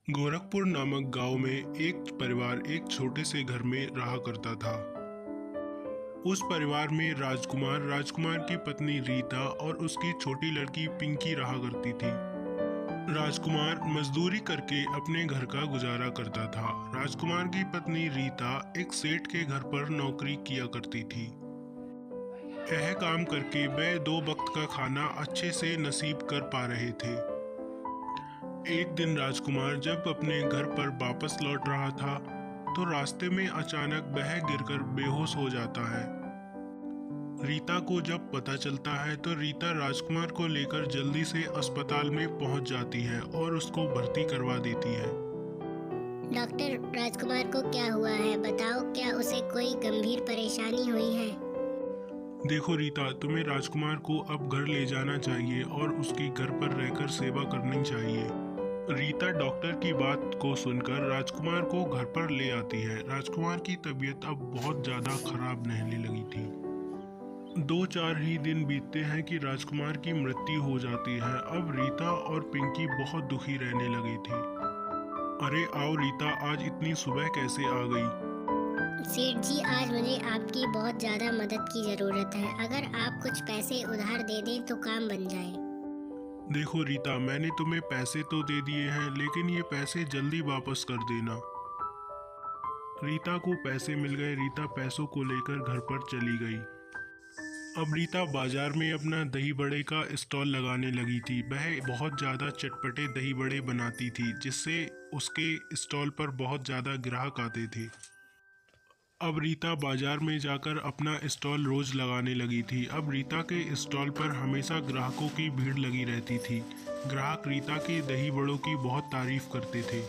गोरखपुर नामक गांव में एक परिवार एक छोटे से घर में रहा करता था। उस परिवार में राजकुमार की पत्नी रीता और उसकी छोटी लड़की पिंकी रहा करती थी। राजकुमार मजदूरी करके अपने घर का गुजारा करता था। राजकुमार की पत्नी रीता एक सेठ के घर पर नौकरी किया करती थी। यह काम करके वह 2 वक्त का खाना अच्छे से नसीब कर पा रहे थे। एक दिन राजकुमार जब अपने घर पर वापस लौट रहा था तो रास्ते में अचानक वह गिरकर बेहोश हो जाता है। रीता को जब पता चलता है तो रीता राजकुमार को लेकर जल्दी से अस्पताल में पहुंच जाती है और उसको भर्ती करवा देती है। डॉक्टर, राजकुमार को क्या हुआ है? बताओ, क्या उसे कोई गंभीर परेशानी हुई है? देखो रीता, तुम्हें राजकुमार को अब घर ले जाना चाहिए और उसकी घर पर रहकर सेवा करनी चाहिए। रीता डॉक्टर की बात को सुनकर राजकुमार को घर पर ले आती है। राजकुमार की तबीयत अब बहुत ज़्यादा खराब रहने लगी थी। 2-4 ही दिन बीतते हैं कि राजकुमार की मृत्यु हो जाती है। अब रीता और पिंकी बहुत दुखी रहने लगी थी। अरे आओ रीता, आज इतनी सुबह कैसे आ गई? सेठ जी, आज मुझे आपकी बहुत ज़्यादा मदद की ज़रूरत है। अगर आप कुछ पैसे उधार दे दें तो काम बन जाए। देखो रीता, मैंने तुम्हें पैसे तो दे दिए हैं, लेकिन ये पैसे जल्दी वापस कर देना। रीता को पैसे मिल गए। रीता पैसों को लेकर घर पर चली गई। अब रीता बाजार में अपना दही बड़े का स्टॉल लगाने लगी थी। वह बहुत ज़्यादा चटपटे दही बड़े बनाती थी, जिससे उसके स्टॉल पर बहुत ज़्यादा ग्राहक आते थे। अब रीता बाजार में जाकर अपना स्टॉल रोज लगाने लगी थी। अब रीता के स्टॉल पर हमेशा ग्राहकों की भीड़ लगी रहती थी। ग्राहक रीता के दही बड़ों की बहुत तारीफ करते थे।